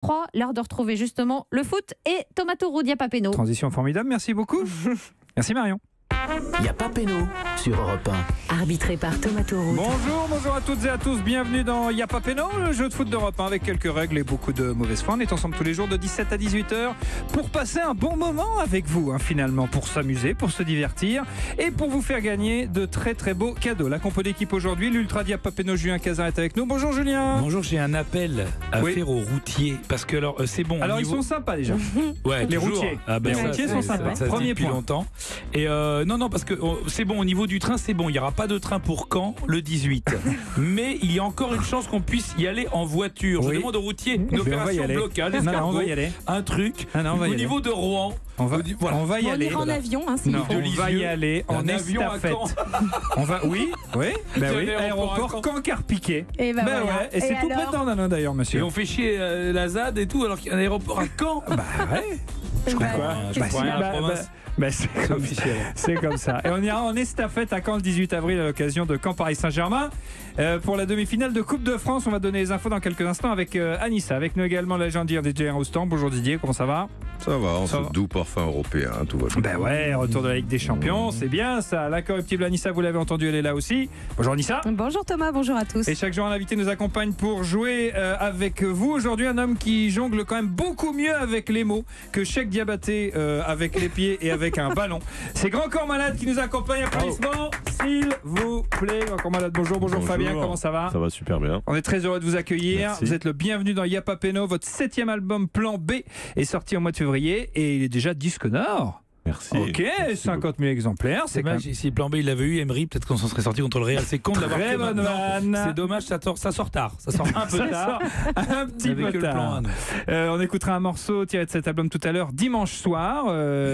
3, l'heure de retrouver justement le foot et Tomato Rudia Papeno. Transition formidable, merci beaucoup. Merci Marion. Il n'y a pas péno sur Europe 1. Arbitré par Tomato Rudia. Bonjour à toutes et à tous, bienvenue dans Y'a pas péno, le jeu de foot d'Europe 1 avec quelques règles et beaucoup de mauvaise foi. On est ensemble tous les jours de 17 à 18h pour passer un bon moment avec vous, finalement, pour s'amuser, pour se divertir et pour vous faire gagner de très très beaux cadeaux. La compo d'équipe aujourd'hui, l'Ultra Dia Papeno, Julien Cazin est avec nous. Bonjour Julien. Bonjour, j'ai un appel à faire aux routiers parce que alors c'est bon. Alors ils sont sympas déjà. Ouais, les toujours. routiers. Les routiers sont sympas. Ça Premier depuis point. Longtemps. Et non parce que c'est bon au niveau du train, c'est bon. Il n'y aura pas de train pour Caen le 18. Mais il y a encore une chance qu'on puisse y aller en voiture. Je demande aux routiers une opération blocage. On va y aller. Un truc. Au niveau de Rouen. On va y aller. On ira en avion, Non, on va y aller en avion estafette. à Caen. Oui. Aéroport Caen-Carpiquet. Et Et c'est tout près de Dornano d'ailleurs, monsieur. Et on fait chier la ZAD et tout alors qu'il y a un aéroport à Caen. Je comprends. Je comprends rien à la province. C'est comme ça. Et on ira en estafette à Caen le 18 avril à l'occasion de Caen-Paris Saint-Germain. Pour la demi-finale de Coupe de France, on va donner les infos dans quelques instants avec Anissa. Avec nous également la légendaire Didier Roustan. Bonjour Didier, comment ça va? Ça va, on se doux parfum européen, tout va bien. Retour de la Ligue des Champions, c'est bien ça. L'incorruptible Anissa, vous l'avez entendu, elle est là aussi. Bonjour Anissa. Bonjour Thomas, bonjour à tous. Et chaque jour, un invité nous accompagne pour jouer avec vous. Aujourd'hui, un homme qui jongle quand même beaucoup mieux avec les mots que Cheikh Diabaté avec les pieds et avec un ballon. C'est Grand Corps Malade qui nous accompagne. Applaudissements, s'il vous plaît. Grand Corps Malade, bonjour Fabien, comment ça va? Ça va super bien. On est très heureux de vous accueillir. Merci. Vous êtes le bienvenu dans Y'a pas péno. Votre 7e album Plan B est sorti en mois de février et il est déjà disque d'or. Merci. Ok, 50 000 exemplaires. C'est quand même... Si Plan B il l'avait eu, Emery, peut-être qu'on s'en serait sorti contre le Real. C'est con de l'avoir Très fait bonne maintenant. vanne. C'est dommage, ça sort tard. Ça sort un peu tard. Un petit peu tard. On écoutera un morceau tiré de cet album tout à l'heure, dimanche soir.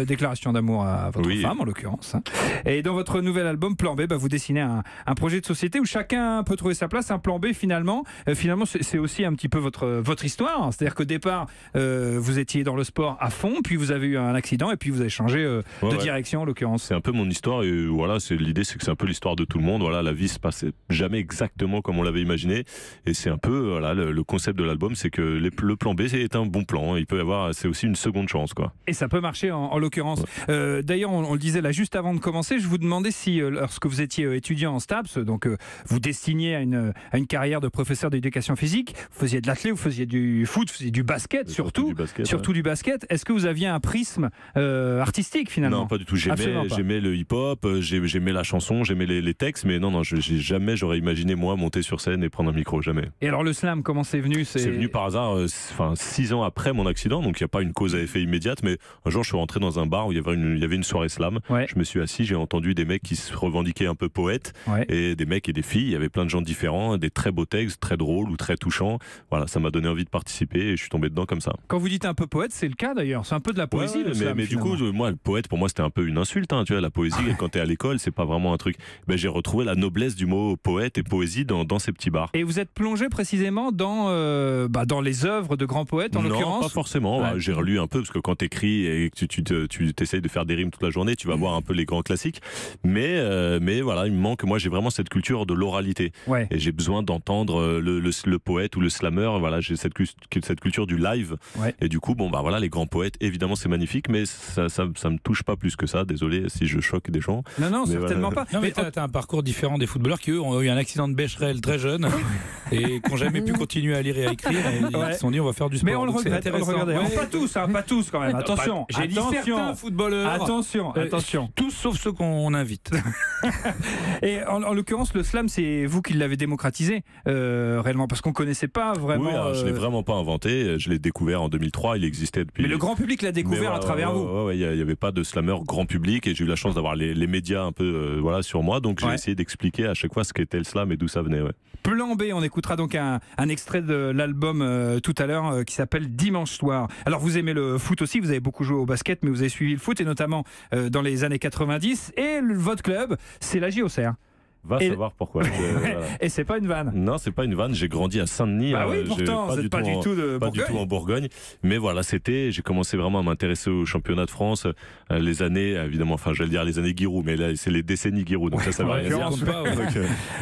Déclaration d'amour à votre femme, en l'occurrence. Et dans votre nouvel album, Plan B, vous dessinez un projet de société où chacun peut trouver sa place. Un plan B, finalement, c'est aussi un petit peu votre histoire. C'est-à-dire qu'au départ, vous étiez dans le sport à fond, puis vous avez eu un accident, et puis vous avez changé de direction, en l'occurrence. C'est un peu mon histoire, et voilà, l'idée, c'est que c'est un peu l'histoire de tout le monde. Voilà, la vie se passe jamais exactement comme on l'avait imaginé, et c'est un peu voilà, le concept de l'album, c'est que le plan B est un bon plan. Il peut y avoir, c'est aussi une seconde chance, quoi. Et ça peut marcher en l'occurrence. Ouais. D'ailleurs, on le disait là juste avant de commencer, je vous demandais si lorsque vous étiez étudiant en STAPS, donc vous destiniez à une carrière de professeur d'éducation physique, vous faisiez de l'athlé, vous faisiez du foot, vous faisiez du basket, surtout du basket. Est-ce que vous aviez un prisme artistique finalement? Non, pas du tout. J'aimais le hip-hop, j'aimais la chanson, j'aimais les textes, mais non, jamais j'aurais imaginé moi monter sur scène et prendre un micro, jamais. Et alors le slam, comment c'est venu? C'est venu par hasard, 6 ans après mon accident, donc il n'y a pas une cause à effet immédiate, mais un jour je suis rentré dans un bar où il y avait une soirée slam. Ouais. Je me suis assis, j'ai entendu des mecs qui se revendiquaient un peu poètes, et des mecs et des filles. Il y avait plein de gens différents, des très beaux textes, très drôles ou très touchants. Voilà, ça m'a donné envie de participer et je suis tombé dedans comme ça. Quand vous dites un peu poète, c'est le cas d'ailleurs. C'est un peu de la poésie. Le slam, mais du coup, moi, le poète, pour moi, c'était un peu une insulte. Tu vois, la poésie, quand t'es à l'école, c'est pas vraiment un truc. J'ai retrouvé la noblesse du mot poète et poésie dans ces petits bars. Et vous êtes plongé précisément dans les œuvres de grands poètes, en l'occurrence? Non, pas forcément. Ouais. J'ai relu un peu, parce que quand t'écris et que tu t'essayes de faire des rimes toute la journée, tu vas voir un peu les grands classiques. Mais voilà, il me manque. Moi, j'ai vraiment cette culture de l'oralité. Ouais. Et j'ai besoin d'entendre le poète ou le slammer. Voilà, j'ai cette culture du live. Ouais. Et du coup, voilà, les grands poètes, évidemment, c'est magnifique, mais ça me touche pas plus que ça. Désolé si je choque des gens. Non, certainement pas. Non, mais t'as un parcours différent des footballeurs qui, eux, ont eu un accident de Becherel très jeune et qui n'ont jamais pu continuer à lire et à écrire. Et ils se sont dit, on va faire du sport. Mais on le regrette. Pas tous quand même. Attention. J'ai dit certains footballeurs. Attention. Tous sauf ceux qu'on invite. Et en l'occurrence, le slam, c'est vous qui l'avez démocratisé réellement, parce qu'on connaissait pas vraiment. Oui, je l'ai vraiment pas inventé. Je l'ai découvert en 2003. Il existait depuis. Mais le grand public l'a découvert à travers vous. Il y avait pas de slammer grand public, et j'ai eu la chance d'avoir les médias un peu sur moi, donc j'ai essayé d'expliquer à chaque fois ce qu'était le slam et d'où ça venait. Plan B, on écoutera donc un extrait de l'album tout à l'heure qui s'appelle Dimanche soir. Alors vous aimez le foot aussi, vous avez beaucoup joué au basket, mais vous avez suivi le foot, et notamment dans les années 90, et votre club, c'est la JOCR. Va savoir pourquoi. Et c'est pas une vanne. Non, c'est pas une vanne. J'ai grandi à Saint-Denis. Bah oui, pourtant, vous n'êtes pas du tout en Bourgogne. Mais voilà, j'ai commencé vraiment à m'intéresser au championnat de France. Les années, évidemment, enfin, j'allais dire les années Giroud, mais là, c'est les décennies Giroud. Donc ça va rien dire.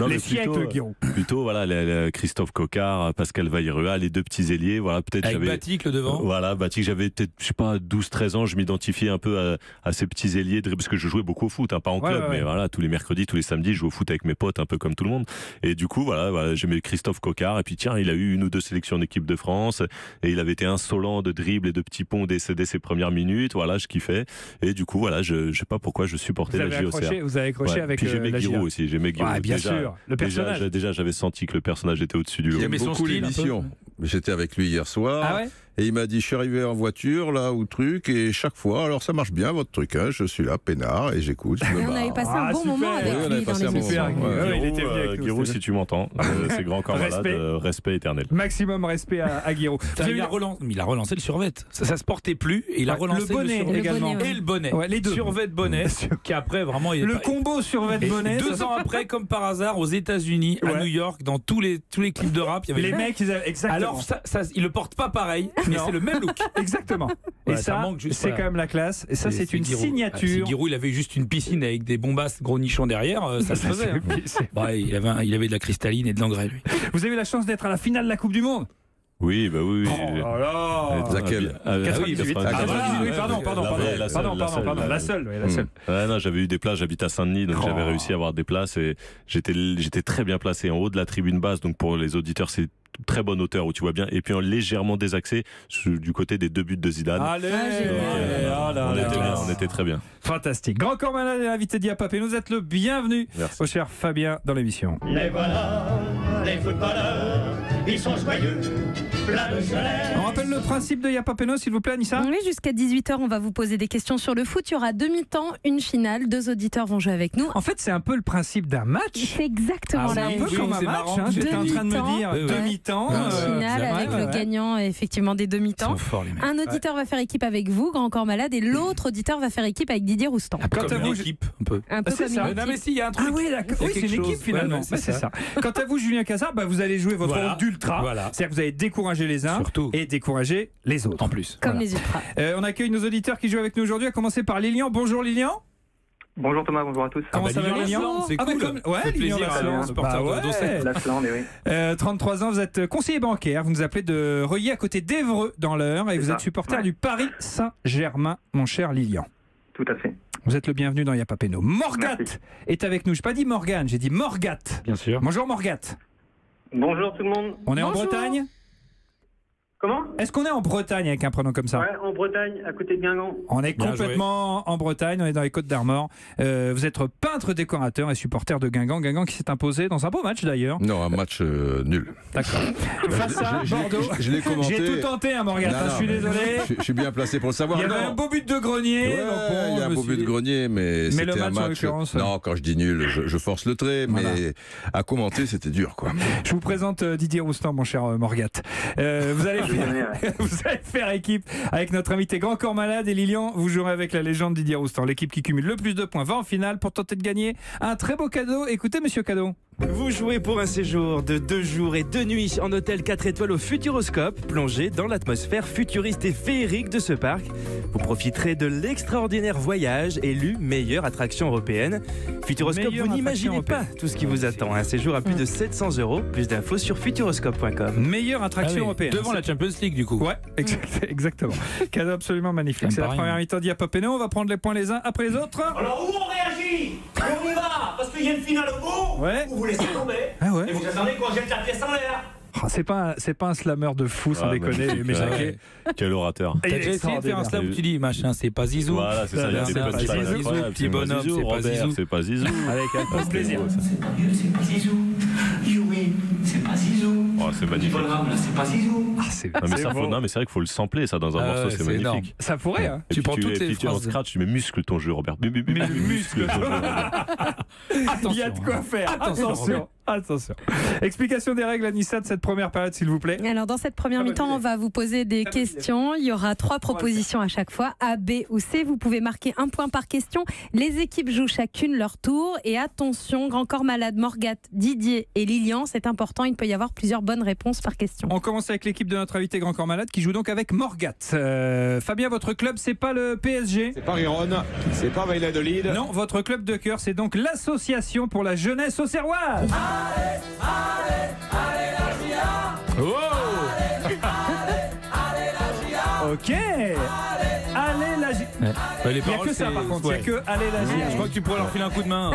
Les siècles Giroud. Plutôt, voilà, Christophe Coquard, Pascal Vaillerua, les deux petits ailiers. Voilà, peut-être avec Batik le devant. Voilà, Batik, j'avais peut-être, je sais pas, 12-13 ans, je m'identifiais un peu à ces petits ailiers, parce que je jouais beaucoup au foot, pas en club, mais voilà, tous les mercredis, tous les samedis, je jouais au foot avec mes potes, un peu comme tout le monde. Et du coup, voilà, j'aimais Christophe Coquard. Et puis tiens, il a eu 1 ou 2 sélections d'équipe de France, et il avait été insolent de dribble et de petits ponts dès ses premières minutes. Voilà, je kiffais. Et du coup, voilà, je sais pas pourquoi je supportais la JOCR. Vous avez accroché avec puis j'aimais la Giroud aussi. J'aimais Giroud. Bien sûr. Le personnage. Déjà, j'avais senti que le personnage était au-dessus du lot. Il aimait beaucoup l'émission. J'étais avec lui hier soir. Ah ouais? Et il m'a dit, je suis arrivé en voiture, là, ou truc, et chaque fois, alors ça marche bien, votre truc, hein, je suis là, peinard, et j'écoute. On avait passé un bon moment avec lui dans l'émission. Il était venu avec nous. Giroud, si tu m'entends, c'est grand corps malade, respect éternel. Maximum respect à Giroud. Il a relancé le survêt. Ça se portait plus, et il a relancé le bonnet également. Et le bonnet. Les deux. Survêt bonnet, qui après, vraiment... Le combo survêt-bonnet. 2 ans après, comme par hasard, aux États-Unis, à New York, dans tous les clips de rap, il y avait les mecs, exactement. Alors, ils le portent pas pareil, mais c'est le même look. Exactement. Et ça, c'est quand même la classe. Et ça, c'est une signature. Si Giroud, il avait juste une piscine avec des bombasses gros nichons derrière, ça se faisait. Il avait de la cristalline et de l'engrais, lui. Vous avez eu la chance d'être à la finale de la Coupe du Monde? Oui, bah oui. Oh là là. Laquelle? 98. Pardon. La seule. Non, j'avais eu des places, j'habite à Saint-Denis, donc j'avais réussi à avoir des places et j'étais très bien placé en haut de la tribune basse, donc pour les auditeurs, c'est très bonne hauteur où tu vois bien, et puis légèrement désaxé du côté des 2 buts de Zidane. On était très bien. Fantastique. Grand corps malade et invité Diapapé, nous êtes le bienvenu. Merci. Au cher Fabien dans l'émission. Les voilà, les footballeurs, ils sont joyeux, plein de chaleur. On rappelle le principe de Yapapeno, s'il vous plaît, Anissa. Oui, jusqu'à 18h, on va vous poser des questions sur le foot. Il y aura 2 mi-temps, une finale. 2 auditeurs vont jouer avec nous. En fait, c'est un peu le principe d'un match. C'est exactement la même chose. C'est un peu comme un match. J'étais en train de me dire 2 mi-temps. Une finale avec le gagnant, effectivement, des 2 mi-temps. Un auditeur va faire équipe avec vous, Grand Corps Malade, et l'autre auditeur va faire équipe avec Didier Roustan. Quant à vous, équipe, un peu. Un peu comme une équipe. Non, mais si, il y a un truc. Ah oui, d'accord. Oui, c'est une équipe finalement. C'est ça. Quant à vous, Julien Cazard, vous allez jouer votre rôle d'ultra. C'est-à-dire que vous allez décourager les uns et décourager les autres. En plus. Comme les ultras. On accueille nos auditeurs qui jouent avec nous aujourd'hui, à commencer par Lilian. Bonjour Lilian. Bonjour Thomas, bonjour à tous. Comment ça va Lilian? C'est cool. Ouais, Lilian Lasland, 33 ans, vous êtes conseiller bancaire, vous nous appelez de Reuilly à côté d'Évreux dans l'Eure et vous êtes supporter du Paris Saint-Germain, mon cher Lilian. Tout à fait. Vous êtes le bienvenu dans Yapapeno. Morgat est avec nous. Je n'ai pas dit Morgane, j'ai dit Morgat. Bien sûr. Bonjour Morgat. Bonjour tout le monde. On est en Bretagne? Comment? Est-ce qu'on est en Bretagne avec un prénom comme ça? Ouais, en Bretagne, à côté de Guingamp. On est complètement en Bretagne, on est dans les Côtes d'Armor. Vous êtes peintre décorateur et supporter de Guingamp. Guingamp qui s'est imposé dans un beau match d'ailleurs. Non, un match nul. D'accord. Face à Bordeaux. Je l'ai commenté. J'ai tout tenté, Morgane, je suis désolé. Je suis bien placé pour le savoir. Il y avait un beau but de Grenier. Il y a un beau but de Grenier, mais c'était un match. Non, quand je dis nul, je force le trait, mais à commenter, c'était dur, quoi. Je vous présente Didier Roustan, mon cher Morgat. Vous allez faire équipe avec notre invité Grand Corps Malade et Lilian. Vous jouerez avec la légende Didier Roustan. L'équipe qui cumule le plus de points va en finale pour tenter de gagner un très beau cadeau. Écoutez, monsieur Cadeau. Vous jouez pour un séjour de 2 jours et 2 nuits en hôtel 4 étoiles au Futuroscope, plongé dans l'atmosphère futuriste et féerique de ce parc. Vous profiterez de l'extraordinaire voyage élu meilleure attraction européenne. Futuroscope, vous n'imaginez pas tout ce qui vous attend. Un séjour à plus de 700 €. Plus d'infos sur futuroscope.com. Meilleure attraction européenne. Devant la Champions League, du coup. Ouais, exactement. Cadeau absolument magnifique. C'est la première mi-temps d'Yapapeno. On va prendre les points les uns après les autres. Alors où on réagit? On y va? Parce qu'il y a une finale au bout. Ouais. Vous laissez tomber. Ah ouais. Et vous attendez qu'on jette la pièce en l'air. C'est pas un slameur de fou, sans déconner, mais Jacquet. Quel orateur. T'as déjà essayé de faire un slam où tu dis machin, c'est pas Zizou. Voilà, c'est ça. C'est pas Zizou, petit bonhomme, c'est pas Zizou. C'est pas Zizou. Avec un peu de plaisir. C'est pas Zizou. You win, c'est pas Zizou. Oh, c'est magnifique. C'est pas Zizou. c'est vrai qu'il faut le sampler ça dans un morceau, c'est magnifique. Énorme. Ça pourrait. Hein. Tu prends toutes les phrases. En scratch, tu mets muscle ton jeu, Robert. Muscle ton jeu. Il y a de quoi faire. Attention. Explication des règles, Anissa, de cette première période, s'il vous plaît. Alors, dans cette première mi-temps, on va vous poser des questions. Il y aura 3 propositions à chaque fois, A, B ou C. Vous pouvez marquer 1 point par question. Les équipes jouent chacune leur tour. Et attention, Grand Corps Malade, Morgat, Didier et Lilian, c'est important, il peut y avoir plusieurs bonnes réponses par question. On commence avec l'équipe de notre invité Grand Corps Malade qui joue donc avec Morgat. Fabien, votre club, c'est pas le PSG? C'est pas Riron, c'est pas Valladolid. Non, votre club de cœur, c'est donc l'association pour la jeunesse auxerroise. Allez la GIA. Oh. Ok. Allez la GIA. Il n'y a que ça par contre, il n'y a que Allez la GIA. Je crois que tu pourrais leur filer un coup de main.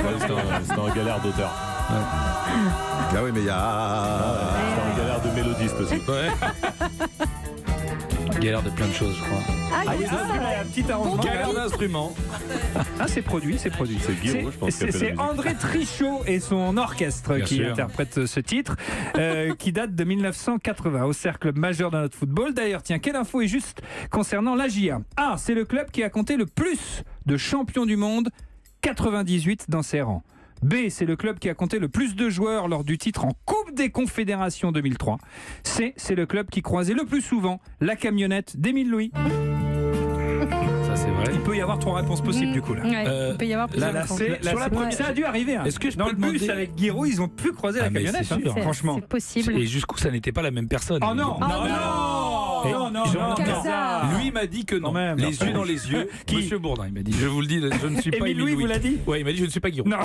C'est un galère d'auteur. Ah oui, mais il y a... C'est un galère de mélodiste aussi. Galère de plein de choses, je crois. Un petit arrangement. Galère d'instruments. C'est produit. C'est Guiraud, je pense. C'est André Trichot et son orchestre qui interprète ce titre, qui date de 1980 au cercle majeur de notre football. D'ailleurs, tiens, quelle info est juste concernant la GIA? A, c'est le club qui a compté le plus de champions du monde, 98 dans ses rangs. B, c'est le club qui a compté le plus de joueurs lors du titre en Coupe des Confédérations 2003. C, c'est le club qui croisait le plus souvent la camionnette d'Émile Louis. Ça, c'est vrai. Il peut y avoir 3 réponses possibles du coup là. Il peut y avoir plusieurs réponses. Ça a dû arriver. Hein. Est-ce que dans le bus avec Guiraud, ils ont pu croiser la camionnette. Franchement. C'est possible. Et jusqu'où ça n'était pas la même personne. Oh non. Non. Lui m'a dit que non. Les yeux dans les yeux. Monsieur Bourdin, il m'a dit. Je vous le dis, je ne suis pas Émile Louis. Vous l'a dit? Oui, il m'a dit je ne suis pas Guiraud. Non.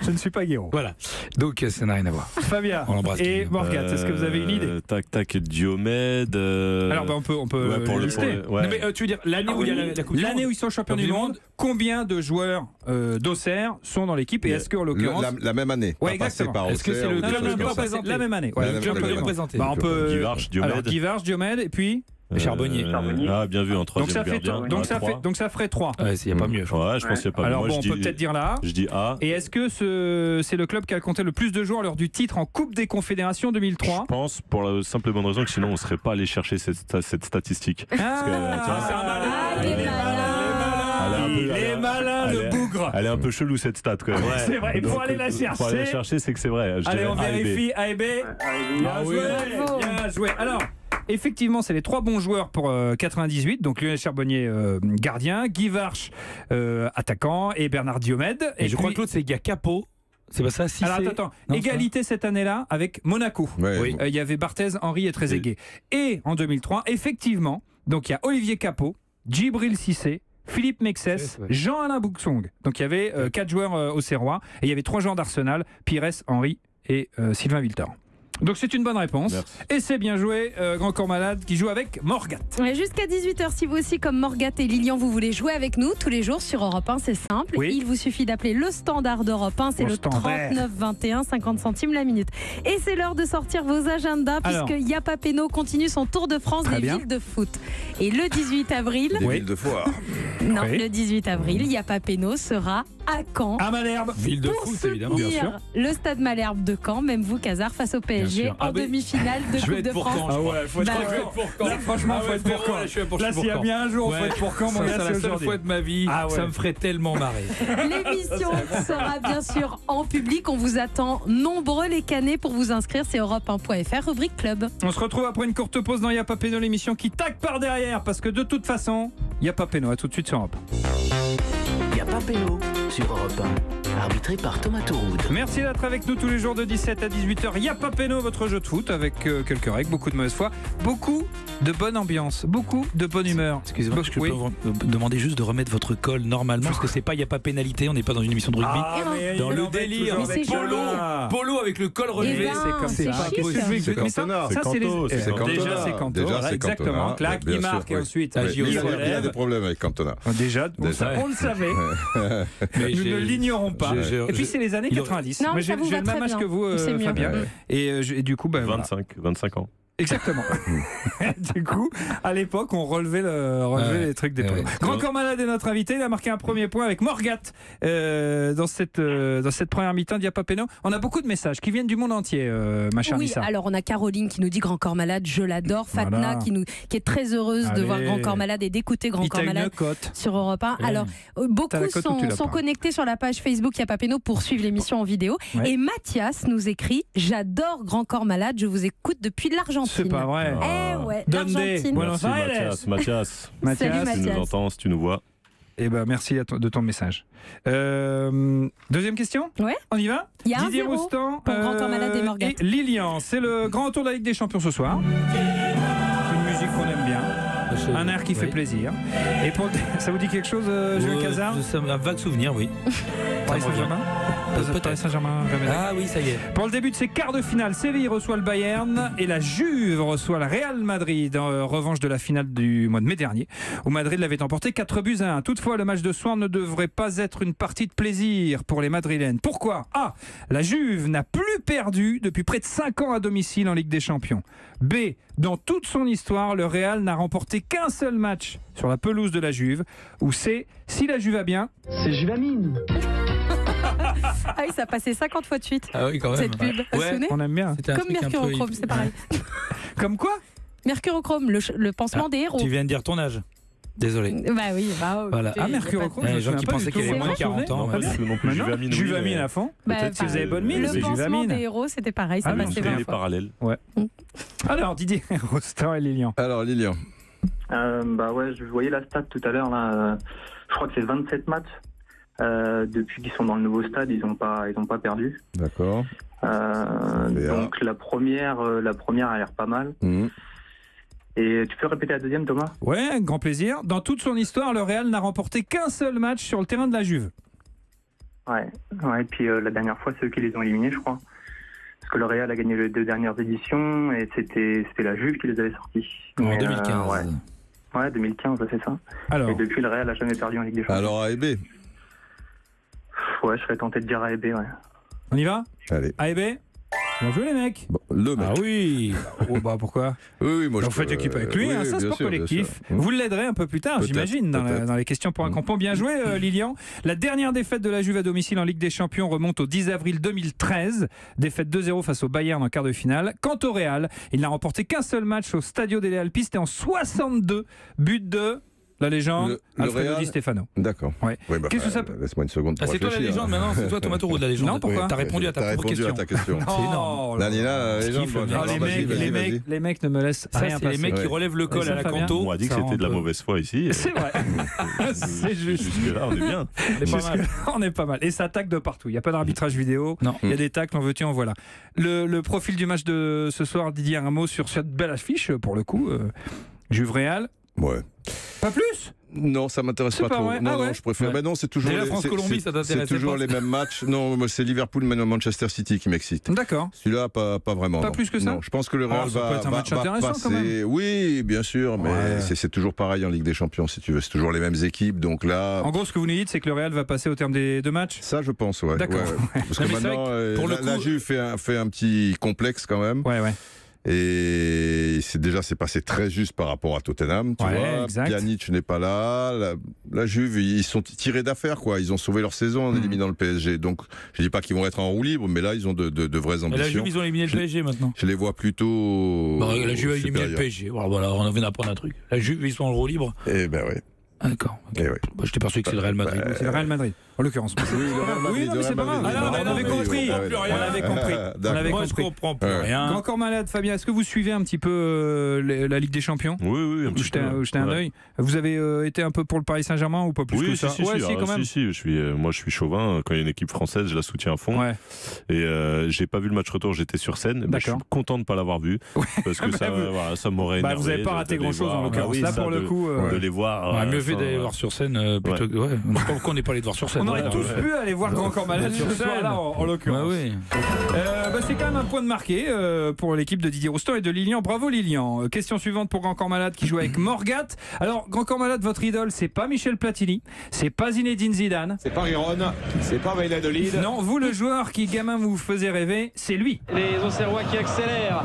Je ne suis pas Guiraud. Voilà. Donc ça n'a rien à voir. Fabien et Morgat, est-ce que vous avez une idée? Tac, Diomède. Alors on peut pour lister. Non, mais tu veux dire l'année où il y a la Coupe du Monde? L'année où ils sont champions du monde. Combien de joueurs d'Auxerre sont dans l'équipe et est-ce qu'en l'occurrence la même année? Ouais, exactement. Est-ce que c'est le la même année? Le club peut représenter. On peut Guivarch, Diomède et puis Charbonnier. Ah, bien vu, en troisième gardien. Donc ça ferait 3. Il n'y a pas mieux. Ouais, je pense qu'il n'y a pas mieux. Alors on peut peut-être dire là. Je dis A. Et est-ce que c'est le club qui a compté le plus de joueurs lors du titre en Coupe des Confédérations 2003? Je pense, pour la simple et bonne raison que sinon on ne serait pas allé chercher cette statistique. Il est malin, le bougre. Elle est un peu chelou cette stat quand même. Ouais. C'est vrai, et pour aller la chercher. Pour aller la chercher, c'est que c'est vrai. Allez, on vérifie A et B. Bien joué. Alors. Effectivement, c'est les 3 bons joueurs pour 98. Donc Lionel Charbonnier, gardien, Guivarch, attaquant, et Bernard Diomède. Et je crois que l'autre, c'est Guy Capot. C'est pas ça? Si. Alors attends. Égalité cette année-là avec Monaco. Oui. Il y avait Barthez, Henry et Trezeguet. Et en 2003, effectivement, donc il y a Olivier Capot, Djibril Cissé, Philippe Mexès, Jean-Alain Bouxong. Donc il y avait 4 joueurs auxerrois et il y avait 3 joueurs d'Arsenal, Pires, Henry et Sylvain Wilter. Donc c'est une bonne réponse. Merci. Et c'est bien joué, Grand Corps Malade qui joue avec Morgat. Jusqu'à 18h, si vous aussi, comme Morgat et Lilian, vous voulez jouer avec nous tous les jours sur Europe 1, c'est simple. Oui. Il vous suffit d'appeler le standard d'Europe 1, c'est le 39 21, 50 centimes la minute. Et c'est l'heure de sortir vos agendas puisque Yapa Peno continue son tour de France des villes de foot. Et le 18 avril... Des villes de foire. Non, le 18 avril, Yapa Peno sera à Caen. À Malherbe. Ville de foot, évidemment. Bien sûr. Le stade Malherbe de Caen, même vous, Casar, face au PSG en demi-finale de Coupe de France. Ah ouais, faut être pour Caen. Là, franchement, faut être pour Caen. Là, s'il y a bien un jour, faut être pour Caen, mon gars, c'est la seule fois de ma vie. Ça me ferait tellement marrer. L'émission sera bien sûr en public. On vous attend nombreux les canets pour vous inscrire. C'est europe1.fr, rubrique club. On se retrouve après une courte pause dans Yapa Peno, l'émission qui tac par derrière. Parce que de toute façon, Yapa Peno. À tout de suite sur Europe. Yapa Peno sur Europe 1, arbitré par Thomas Touroud. Merci d'être avec nous tous les jours de 17 à 18h. Yapa Peno, votre jeu de foot avec quelques règles, beaucoup de mauvaise foi, beaucoup de bonne ambiance, beaucoup de bonne humeur. Excusez-moi, je peux vous demander juste de remettre votre col normalement parce que c'est pas il y a pas pénalité, on n'est pas dans une émission de rugby. Dans le délire, polo avec le col relevé, c'est pas possible. C'est Cantona. Déjà c'est Cantona. Exactement. Clac, il marque et ensuite il y a des problèmes avec Cantona. Déjà, on le savait. Mais nous ne l'ignorons pas. Et puis c'est les années 90. Moi j'ai le même âge que vous, Fabien. Et du coup, 25 ans. Exactement. Du coup, à l'époque, on relevait les trucs des polos. Grand Corps Malade est notre invité. Il a marqué un premier point avec Morgat dans cette première mi-temps d'Iapapeno. On a beaucoup de messages qui viennent du monde entier, ma chère Nissa. Alors on a Caroline qui nous dit Grand Corps Malade, je l'adore. Fatna qui est très heureuse de voir Grand Corps Malade et d'écouter Grand Corps Malade sur Europe 1. Alors beaucoup sont connectés sur la page Facebook Iapapeno pour suivre l'émission en vidéo. Et Mathias nous écrit: j'adore Grand Corps Malade, je vous écoute depuis l'Argentine. C'est pas vrai. L'Argentine. Merci Mathias. Salut, si tu nous entends, si tu nous vois. Eh ben merci de ton message. Deuxième question. Ouais. On y va. Il y a Didier 1-0 Roustan pour Grand Corps Malade et Morgat. Et Lilian. C'est le grand tour de la Ligue des Champions ce soir. Une musique qu'on aime bien. Un air qui fait plaisir. Et ça vous dit quelque chose, Jules Cazard? C'est un vague souvenir, oui. Paris Saint-Germain. Ah oui, ça y est. Pour le début de ces quarts de finale, Séville reçoit le Bayern et la Juve reçoit le Real Madrid en revanche de la finale du mois de mai dernier, où Madrid l'avait emporté 4-1. Toutefois, le match de soir ne devrait pas être une partie de plaisir pour les Madrilènes. Pourquoi? A. La Juve n'a plus perdu depuis près de 5 ans à domicile en Ligue des Champions. B. Dans toute son histoire, le Real n'a remporté qu'un seul match sur la pelouse de la Juve. Ou C. Si la Juve va bien, c'est Juvamine. Ah oui, ça a passé 50 fois de suite. Ah oui, quand même. Cette pub. On aime bien. Comme Mercurochrome, c'est pareil. Comme quoi? Mercurochrome, le pansement des héros. Tu viens de dire ton âge. Désolé. Bah oui, voilà. Ah, Mercurochrome, les gens qui pensaient qu'il y avait moins de 40 ans. Juvamine à fond. Peut-être si vous avez bonne mine, c'est Le pansement Juvamine. des héros, c'était pareil, ça passait 20 fois. Parallèles. Ouais. Alors, Didier Roustan et Lilian. Alors, Lilian. Je voyais la stat tout à l'heure, là. Je crois que c'est 27 matchs. Depuis qu'ils sont dans le nouveau stade, ils n'ont pas perdu. D'accord. Donc la première a l'air pas mal. Et tu peux répéter la deuxième, Thomas? Ouais, grand plaisir. Dans toute son histoire, le Real n'a remporté qu'un seul match sur le terrain de la Juve. Ouais. Et puis la dernière fois, c'est eux qui les ont éliminés, je crois. Parce que le Real a gagné les 2 dernières éditions et c'était la Juve qui les avait sortis. En 2015. Ouais, 2015, c'est ça. Alors. Et depuis, le Real n'a jamais perdu en Ligue des Champions. Alors A et B. Ouais, je serais tenté de dire A et B, ouais. On y va? Allez. A et B. Bien joué les mecs. Bon, le mec. Ah oui. Pourquoi? Oui, moi vous faites équipe avec lui, c'est un sport collectif. Vous l'aiderez un peu plus tard, j'imagine, dans les questions pour un crampon. Bien joué, Lilian. La dernière défaite de la Juve à domicile en Ligue des Champions remonte au 10 avril 2013. Défaite 2-0 face au Bayern en quart de finale. Quant au Real, il n'a remporté qu'un seul match au Stadio delle Alpi. C'était en 62 buts de la légende, Alfredo Di Stefano. D'accord. Ouais. Qu'est-ce que ça peut... Laisse-moi une seconde pour c'est toi la légende maintenant, c'est toi Thomas Taureau de la légende. Non, pourquoi? T'as répondu à ta propre question. C'est énorme. Daniela, les mecs ne me laissent rien passer. C'est les mecs qui relèvent le col à la Canto. On a dit que c'était de la mauvaise foi ici. C'est vrai. C'est juste. Jusque-là, on est bien. On est pas mal. Et ça tacle de partout. Il n'y a pas d'arbitrage vidéo. Il y a des tacles, en veux-tu, en voilà. Le profil du match de ce soir, Didier, un mot sur cette belle affiche, pour le coup. Juve Real. Ouais. Pas plus? Non, ça m'intéresse pas trop. Non, je préfère. Non, c'est toujours. La France-Colombie, ça t'intéresse? C'est toujours les mêmes matchs. Non, c'est Liverpool-Manchester City qui m'excite. D'accord. Celui-là, pas vraiment. Pas plus que ça. Non, je pense que le Real va passer. Quand même. Oui, bien sûr, mais c'est toujours pareil en Ligue des Champions, si tu veux. C'est toujours les mêmes équipes, donc là. En gros, ce que vous nous dites, c'est que le Real va passer au terme des 2 matchs. Ça, je pense, ouais. D'accord. Parce que maintenant, la Juve fait un petit complexe quand même. Ouais. Et c'est passé très juste par rapport à Tottenham, tu vois. Exact. Pjanic n'est pas là. La Juve, ils sont tirés d'affaire, quoi. Ils ont sauvé leur saison en éliminant le PSG. Donc, je dis pas qu'ils vont être en roue libre, mais là, ils ont de vraies ambitions. Et la Juve, ils ont éliminé le PSG maintenant. Je les vois plutôt. La Juve a éliminé le PSG. Voilà, on vient d'apprendre un truc. La Juve, ils sont en roue libre. Eh ben oui. Ah, d'accord. Okay. Je t'ai perçu que c'est le Real Madrid. C'est le Real Madrid, en l'occurrence. Oui, mais c'est pas grave. On avait compris. Moi, je comprends plus rien. Grand Corps Malade, Fabien, est-ce que vous suivez un petit peu la Ligue des Champions? Oui, un petit peu. Jetez un œil. Vous avez été un peu pour le Paris Saint-Germain ou pas plus que ça? Quand même. Moi, je suis chauvin. Quand il y a une équipe française, je la soutiens à fond. Et j'ai pas vu le match retour, j'étais sur scène. Mais je suis content de ne pas l'avoir vu. Parce que ça m'aurait énervé. Vous n'avez pas raté grand-chose en l'occurrence. Là, pour le coup. De les voir. Mieux fait d'aller voir sur scène plutôt que. Je sais pas pourquoi on n'est pas allé voir sur scène. On aurait tous pu aller voir Grand Corps Malade sur scène, là, en l'occurrence. C'est quand même un point de marqué pour l'équipe de Didier Roustan et de Lilian. Bravo Lilian. Question suivante pour Grand Corps Malade qui joue avec Morgat. Alors, Grand Corps Malade, votre idole, c'est pas Michel Platini, c'est pas Zinedine Zidane, c'est pas Riron, c'est pas Valladolid. Non, vous, le joueur qui, gamin, vous faisait rêver, c'est lui. Les Auxerrois qui accélèrent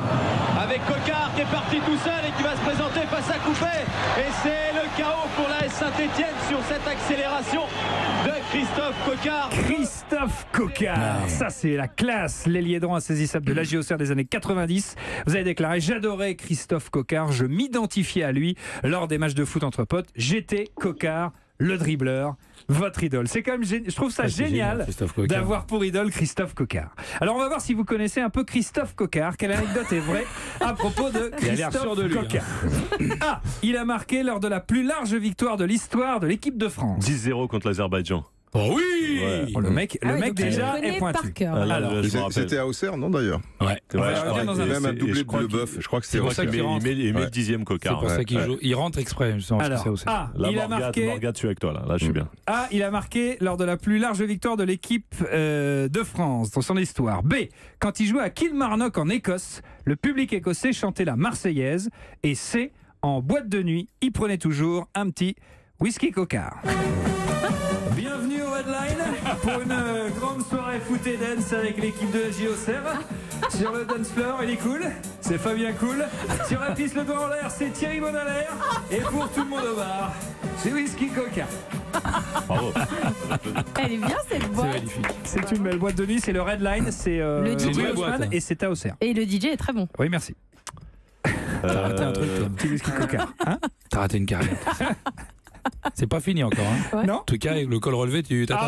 avec avec Coquard qui est parti tout seul et qui va se présenter face à Coupet. Et c'est le chaos pour la S Saint-Etienne sur cette accélération de Christophe Coquard. Christophe Coquard, ça c'est la classe, l'ailier droit insaisissable de la JOCR des années 90. Vous avez déclaré: j'adorais Christophe Coquard, je m'identifiais à lui lors des matchs de foot entre potes. J'étais Coquard, le dribbleur, votre idole. C'est quand même, je trouve ça génial d'avoir pour idole Christophe Coquard. Alors on va voir si vous connaissez un peu Christophe Coquard. Quelle anecdote est vraie à propos de Christophe Coquard? Ah, il a marqué lors de la plus large victoire de l'histoire de l'équipe de France. 10-0 contre l'Azerbaïdjan. Oh oui, ouais. Le mec déjà est pointu. C'était à Auxerre, non d'ailleurs? Ouais. Même un doublé de Leboeuf. Je crois que c'est pour ça qu'il met le 10e Coquard. C'est pour ça qu'il joue. Il rentre exprès. Alors, il a marqué. Morgane, je suis avec toi là. Là, je suis bien. A, il a marqué lors de la plus large victoire de l'équipe de France dans son histoire. B, quand il jouait à Kilmarnock en Écosse, le public écossais chantait la Marseillaise. Et C, en boîte de nuit, il prenait toujours un petit whisky Coquard. Bienvenue au Headline pour une grande soirée foot et dance avec l'équipe de la JOCR. Sur le dance floor, il est cool, c'est Fabien Cool. Sur la piste, le doigt en l'air, c'est Thierry Bonalaire. Et pour tout le monde au bar, c'est Whisky Coca. Bravo. Elle est bien cette boîte. C'est magnifique. C'est une belle boîte de nuit, c'est le Redline, c'est le DJ boîte, et c'est à Auxerre. Et le DJ est très bon. Oui, merci. T'as raté un truc, toi. Petit Whisky Coca. Hein? T'as raté une carrière. C'est pas fini encore. Hein. Ouais. Non. En tout cas, avec le col relevé, tu as ta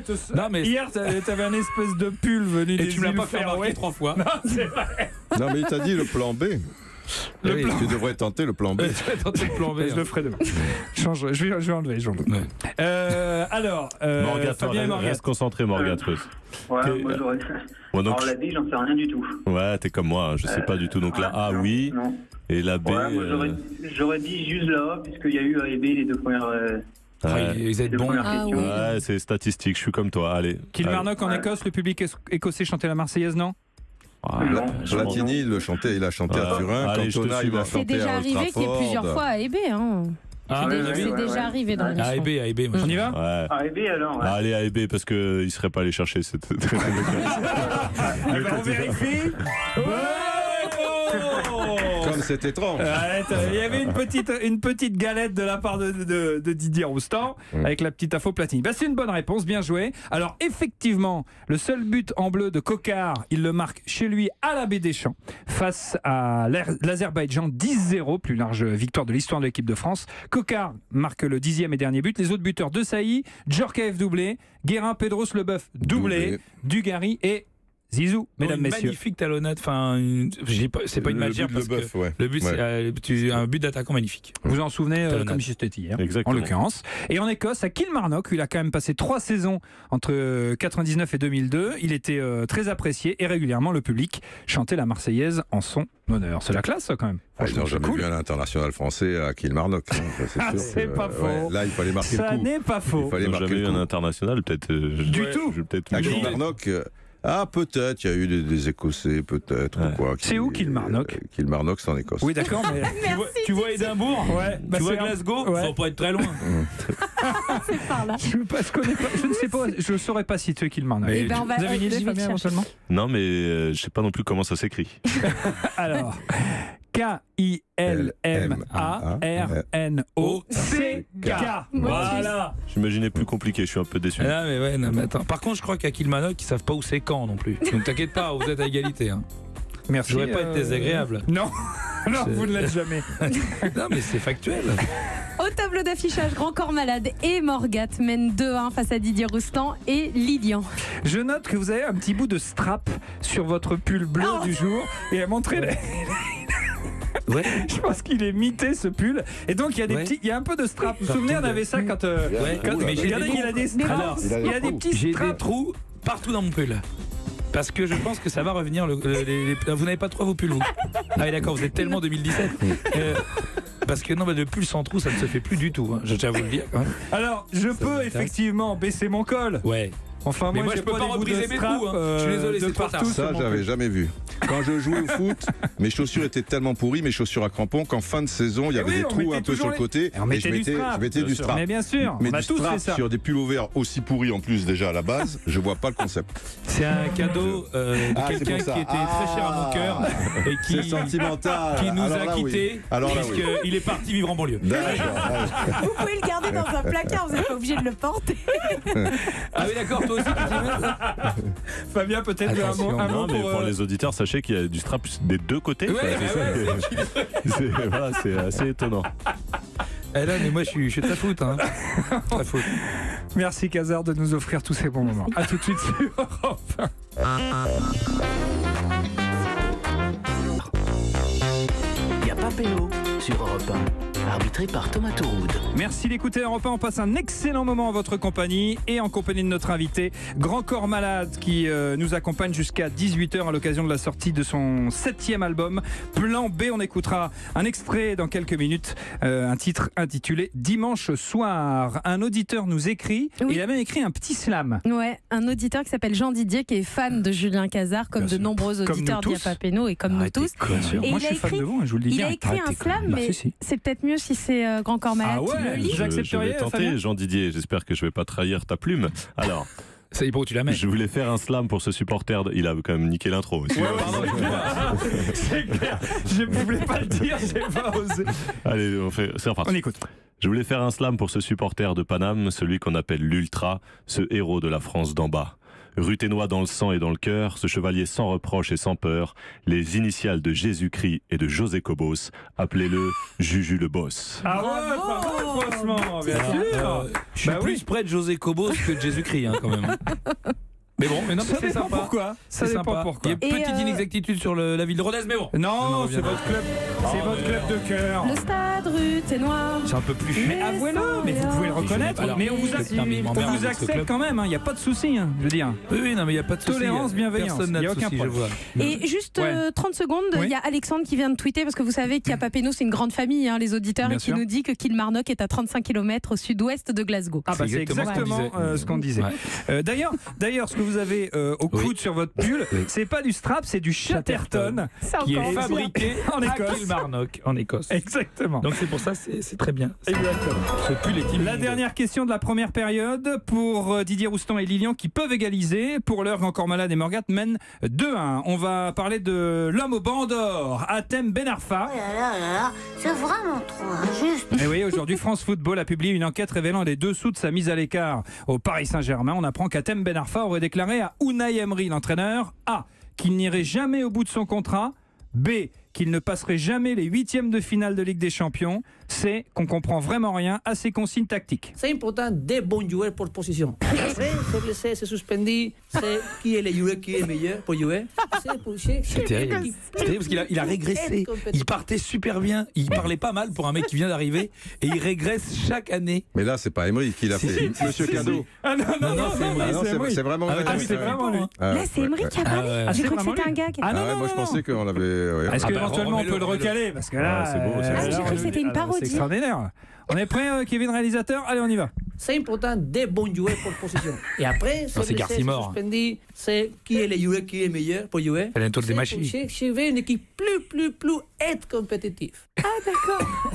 chance. Non, mais hier, t'avais un espèce de pull venu des îles Féroé. Et tu me l'as pas fait remarquer 3 fois. Non, c'est vrai. Non, mais il t'a dit le plan B. Tu devrais tenter le plan B. Tu devrais tenter le plan B. Je le ferai demain. Je vais enlever. Ouais. Alors, Morgane, reste concentré, Morgane. Ouais, moi j'aurais. Alors la B, j'en sais rien du tout. Ouais, t'es comme moi, je sais pas du tout. Donc la A, oui. Non. Et la B. Ouais, moi j'aurais dit juste la A, puisqu'il y a eu A et B les deux premières. Ils êtes bons. Ouais, c'est statistique, je suis comme toi. Allez. Kilmarnock en Écosse, le public écossais chantait la Marseillaise, non? Platini, il a chanté à Turin. Cantona, il a chanté à Old Trafford. C'est déjà arrivé qu'il y ait plusieurs fois A et B. Hein. C'est déjà arrivé dans l'émission. A et B. On y va? A et B alors. Allez, A et B, parce qu'il ne serait pas allé chercher cette. On vérifie. Comme c'est étrange. Il y avait une petite galette de la part de Didier Roustan avec la petite info Platini. C'est une bonne réponse, bien joué. Alors effectivement, le seul but en bleu de Coquard, il le marque chez lui à la Baie des Champs face à l'Azerbaïdjan. 10-0, plus large victoire de l'histoire de l'équipe de France. Coquard marque le 10e et dernier but. Les autres buteurs: De Sailly, Djorkaeff doublé, Guérin, Pedros, Leboeuf doublé, Dugarry et Zizou, mesdames, messieurs. Magnifique talonnade. Enfin, c'est pas une magière parce que le but, c'est un but d'attaquant magnifique. Vous vous en souvenez comme si c'était hier, en l'occurrence. Et en Écosse, à Kilmarnock, où il a quand même passé 3 saisons entre 99 et 2002, il était très apprécié et régulièrement le public chantait la Marseillaise en son honneur. C'est la classe, ça, quand même. Ils n'ont jamais vu un international français à Kilmarnock. C'est pas faux. Là, il fallait marquer le coup. Ça n'est pas faux. Ils n'ont jamais eu un international, peut-être. Du tout. À Kilmarnock. Ah, peut-être, il y a eu des Écossais, peut-être, ou quoi. C'est où Kilmarnock? Kilmarnock, c'est en Écosse. Oui, d'accord, mais. Tu vois Édimbourg? Ouais. Tu vois Glasgow? Faut pas être très loin. C'est par là. Je ne sais pas, je ne saurais pas situer Kilmarnock. Vous avez une idée, Fabien, éventuellement? Non, mais je ne sais pas non plus comment ça s'écrit. Alors. Kilmarnock. Voilà. J'imaginais plus compliqué, je suis un peu déçu. Ah, mais attends. Par contre, je crois qu'à Kilmarnock, ils savent pas où c'est quand non plus. Donc t'inquiète pas, vous êtes à égalité. Hein. Merci. Je voudrais pas être désagréable. Non, vous ne l'êtes jamais. Non, mais c'est factuel. Au tableau d'affichage, Grand Corps Malade et Morgat mènent 2-1 face à Didier Roustan et Lydian. Je note que vous avez un petit bout de strap sur votre pull bleu du jour et à montrer Ouais. Je pense qu'il est mité, ce pull. Et donc il y a des petits, il y a un peu de strap. Vous vous souvenez, on avait ça quand mais regardez, il a des straps. Alors, il a des petits straps. J'ai des trous partout dans mon pull. Parce que je pense que ça va revenir. Vous n'avez pas trop vos pulls, vous? Ah oui, d'accord, vous êtes tellement 2017. Parce que non, le pull sans trou, ça ne se fait plus du tout. Hein. Je tiens à vous le dire quand même. Alors, je peux effectivement baisser mon col. Ouais. Enfin, moi je peux pas repriser mes coups. Je suis désolé, c'est trop tard. Ça, j'avais jamais vu. Quand je jouais au foot, mes chaussures étaient tellement pourries, mes chaussures à crampons, qu'en fin de saison, il y avait des trous un peu sur le côté. Et je mettais du strap. Mais bien sûr, mais on a du tous fait strap ça. sur des pulls verts aussi pourris en plus déjà à la base, je vois pas le concept. C'est un cadeau de quelqu'un qui était très cher à mon cœur et qui sentimental. Qui nous a quittés puisqu'il est parti vivre en banlieue. Vous pouvez le garder dans un placard, vous n'êtes pas obligé de le porter. Ah oui, d'accord, toi aussi tu dis Fabien, peut-être un mot pour les auditeurs, sachez qu'il y a du strap des deux côtés. C'est assez étonnant. Eh là, mais moi je suis de ta faute. Hein. Merci Kazar de nous offrir tous ces bons moments. A tout de suite sur Europe 1. Il n'y a pas péno sur Europe 1. Arbitré par Thomas Touroud. Merci d'écouter Europe 1. On passe un excellent moment en votre compagnie et en compagnie de notre invité, Grand Corps Malade, qui nous accompagne jusqu'à 18h à l'occasion de la sortie de son 7e album, Plan B. On écoutera un extrait dans quelques minutes, un titre intitulé Dimanche soir. Un auditeur nous écrit, et il a même écrit un petit slam. Ouais, un auditeur qui s'appelle Jean Didier, qui est fan de Julien Cazard, comme de nombreux auditeurs d'Il n'y a pas péno et comme nous tous. Et moi je suis fan de vous, je vous le dis bien. Il a écrit un slam, mais c'est peut-être mieux si c'est Grand Corps Malade qui le lit. Je vais tenter, Jean Didier, j'espère que je vais pas trahir ta plume. Alors, ça y est, où tu la mets. Je voulais faire un slam pour ce supporter. Il a quand même niqué l'intro aussi. Ouais, pardon, c'est clair. Je ne voulais pas le dire, j'ai pas osé. Allez, on écoute. Je voulais faire un slam pour ce supporter de Paname, celui qu'on appelle l'Ultra, ce héros de la France d'en bas. Ruténois dans le sang et dans le cœur, ce chevalier sans reproche et sans peur, les initiales de Jésus-Christ et de José Cobos, appelez-le Juju le boss. Ah ouais, franchement, bien sûr. Je suis plus près de José Cobos que de Jésus-Christ, hein, quand même. Mais bon, mais non, ça c'est dépend sympa. Pourquoi ça c'est dépend sympa. pourquoi. Il y a une petite inexactitude sur la ville de Rodez, mais bon. Non, c'est votre club. C'est votre club de cœur. Le stade Ruténois. C'est un peu plus. Mais avouez-le, mais vous pouvez le reconnaître. Alors, mais on vous accepte quand même. Il n'y a pas de souci, je veux dire. Oui, non, mais il n'y a pas de souci. Tolérance, bienveillance. Il n'y a aucun problème. Et juste 30 secondes, il y a Alexandre qui vient de tweeter, parce que vous savez qu'il n'y a pas péno, c'est une grande famille, les auditeurs, et qui nous dit que Kilmarnock est à 35 km au sud-ouest de Glasgow. Ah, bah c'est exactement ce qu'on disait. D'ailleurs, ce que vous avez au coude sur votre pull, c'est pas du strap, c'est du Chatterton qui est fabriqué en Écosse. Kilmarnock, en Écosse. Exactement. Donc c'est pour ça, c'est très bien. Exactement. Ce pull est la dernière question de la première période pour Didier Roustan et Lilian qui peuvent égaliser. Pour l'heure, Grand Corps Malade et Morgat mènent 2-1. On va parler de l'homme au banc d'or, Hatem Ben Arfa. Oh là, c'est vraiment trop injuste. Et oui, aujourd'hui, France Football a publié une enquête révélant les dessous de sa mise à l'écart au Paris Saint-Germain. On apprend qu'Hatem Ben Arfa aurait déclaré à Unai Emery, l'entraîneur, A, qu'il n'irait jamais au bout de son contrat, B, qu'il ne passerait jamais les 8e de finale de Ligue des Champions, C, qu'on comprend vraiment rien à ses consignes tactiques. C'est important des bons joueurs pour position. Après, c'est blessé, c'est suspendu, c'est qui est le joueur qui est meilleur pour jouer. C'est terrible. C'est terrible parce qu'il a régressé. Il partait super bien, il parlait pas mal pour un mec qui vient d'arriver et il régresse chaque année. Mais là, c'est pas Emery qui l'a fait, Monsieur Cadeau. Ah non, c'est vraiment lui. C'est vraiment lui. Là, c'est Emery qui a parlé. J'ai cru que c'était un gag. Moi, je pensais qu'on l'avait. Est-ce qu'éventuellement on peut le recaler? Parce que là, c'est beau. J'ai cru que c'était une parodie. C'est extraordinaire. On est prêt, Kevin, réalisateur? Allez, on y va. C'est important des bons joueurs pour position. Et après, c'est Garcimore. Suspendu, c'est qui est le joueur qui est meilleur pour jouer. Elle a une toile des machines. Je veux une équipe plus être compétitive. Ah, d'accord.